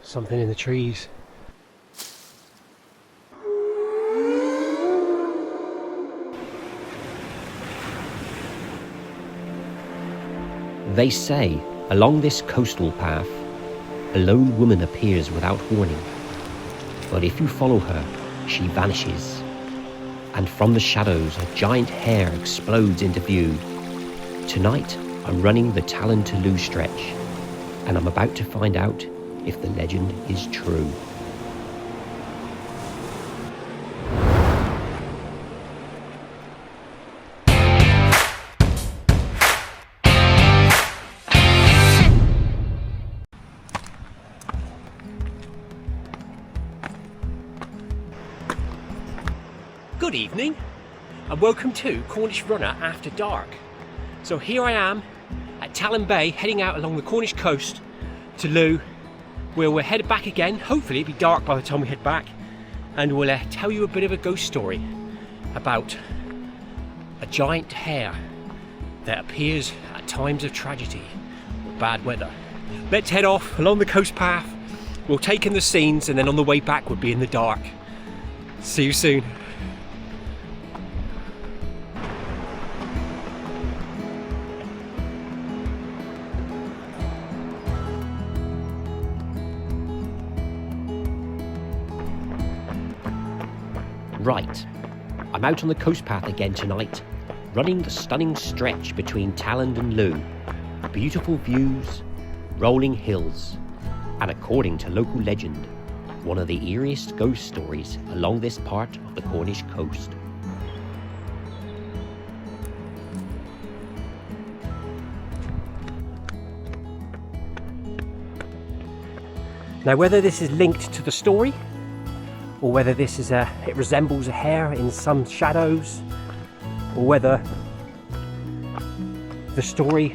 something in the trees. They say, along this coastal path, a lone woman appears without warning. But if you follow her, she vanishes. And from the shadows, a giant hare explodes into view. Tonight, I'm running the Talland Bay stretch, and I'm about to find out if the legend is true. Good evening and welcome to Cornish Runner After Dark. So here I am at Talland Bay, heading out along the Cornish coast to Looe, where we're headed back again. Hopefully it'll be dark by the time we head back, and we'll tell you a bit of a ghost story about a giant hare that appears at times of tragedy or bad weather. Let's head off along the coast path. We'll take in the scenes, and then on the way back we'll be in the dark. See you soon. Right, I'm out on the coast path again tonight, running the stunning stretch between Talland and Looe. Beautiful views, rolling hills, and according to local legend, one of the eeriest ghost stories along this part of the Cornish coast. Now, whether this is linked to the story, or whether this is it resembles a hare in some shadows, or whether the story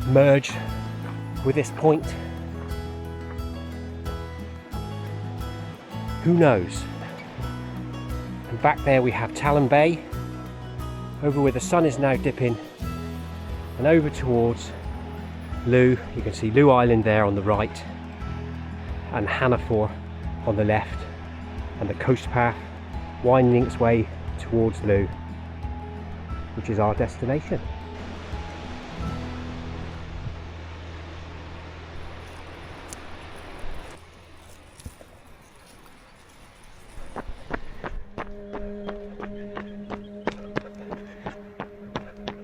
merged with this point, who knows? And back there we have Talland Bay, over where the sun is now dipping, and over towards Looe. You can see Looe Island there on the right, and Hare on the left, and the coast path winding its way towards Looe, which is our destination.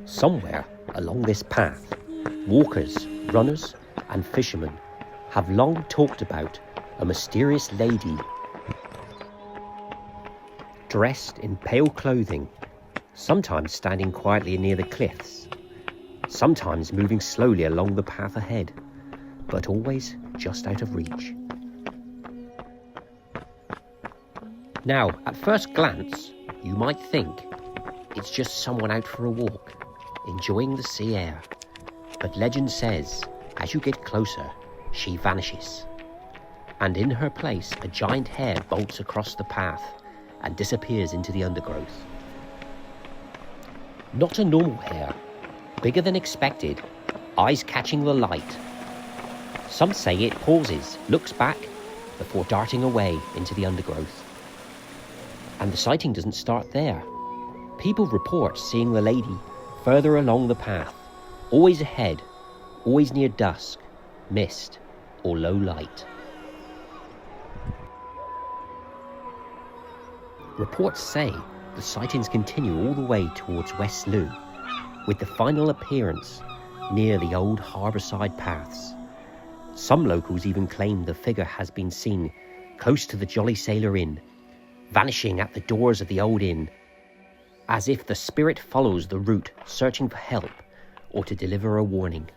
Somewhere along this path, walkers, runners, and fishermen have long talked about a mysterious lady dressed in pale clothing, sometimes standing quietly near the cliffs, sometimes moving slowly along the path ahead, but always just out of reach. Now, at first glance, you might think it's just someone out for a walk, enjoying the sea air. But legend says, as you get closer, she vanishes. And in her place, a giant hare bolts across the path and disappears into the undergrowth. Not a normal hare, bigger than expected, eyes catching the light. Some say it pauses, looks back, before darting away into the undergrowth. And the sighting doesn't start there. People report seeing the lady further along the path, always ahead, always near dusk, mist, or low light. Reports say the sightings continue all the way towards West Looe, with the final appearance near the old harbourside paths. Some locals even claim the figure has been seen close to the Jolly Sailor Inn, vanishing at the doors of the old inn, as if the spirit follows the route searching for help or to deliver a warning.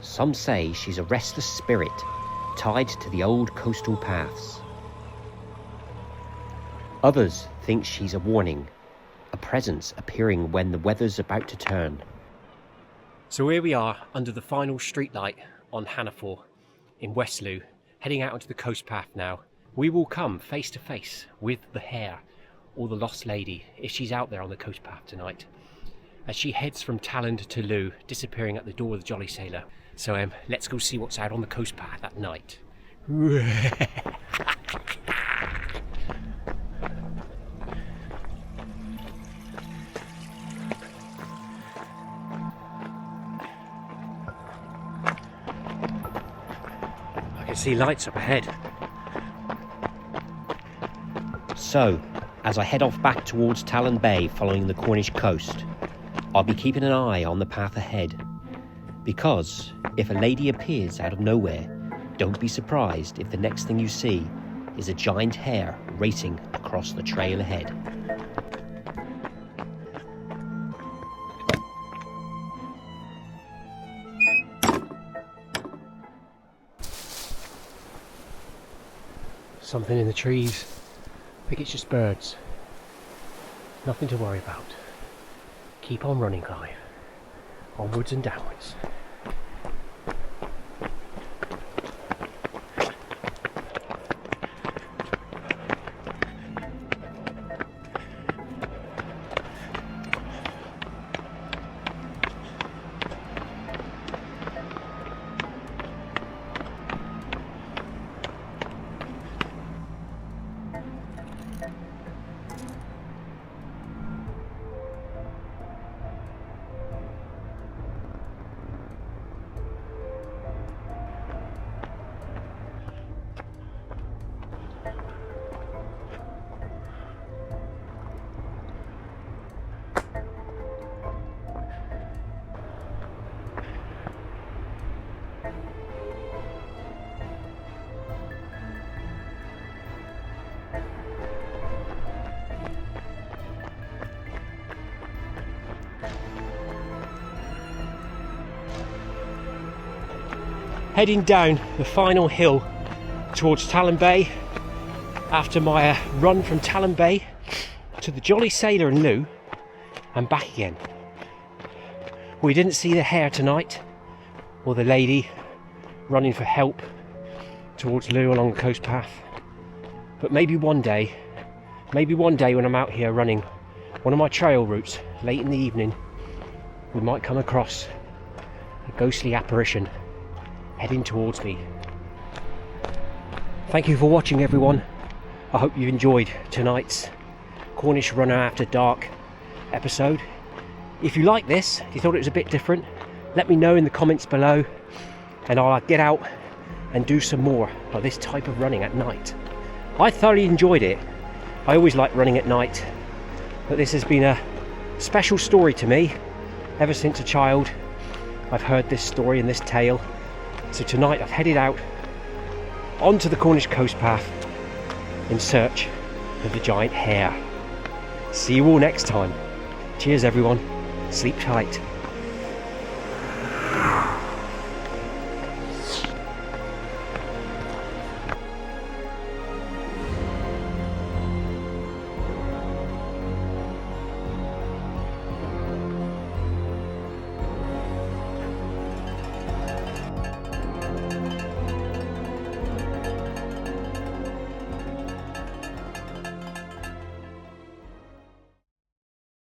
Some say she's a restless spirit tied to the old coastal paths. Others think she's a warning, a presence appearing when the weather's about to turn. So here we are under the final streetlight on Hannaford in West Looe, heading out onto the coast path now. We will come face to face with the Hare, or the Lost Lady, if she's out there on the coast path tonight, as she heads from Talland to Looe, disappearing at the door of the Jolly Sailor. So let's go see what's out on the coast path at night. I can see lights up ahead. So, as I head off back towards Talland Bay following the Cornish coast, I'll be keeping an eye on the path ahead. Because if a lady appears out of nowhere, don't be surprised if the next thing you see is a giant hare racing across the trail ahead. Something in the trees. I think it's just birds. Nothing to worry about. Keep on running, Clive. Onwards and downwards. Heading down the final hill towards Talland Bay after my run from Talland Bay to the Jolly Sailor in Looe and back again. We didn't see the hare tonight, or the lady running for help towards Looe along the coast path, but maybe one day when I'm out here running one of my trail routes late in the evening, we might come across a ghostly apparition heading towards me. Thank you for watching, everyone. I hope you enjoyed tonight's Cornish Runner After Dark episode. If you like this, if you thought it was a bit different, let me know in the comments below and I'll get out and do some more of this type of running at night. I thoroughly enjoyed it. I always like running at night, but this has been a special story to me. Ever since a child, I've heard this story and this tale. So tonight I've headed out onto the Cornish coast path in search of the giant hare. See you all next time. Cheers everyone. Sleep tight.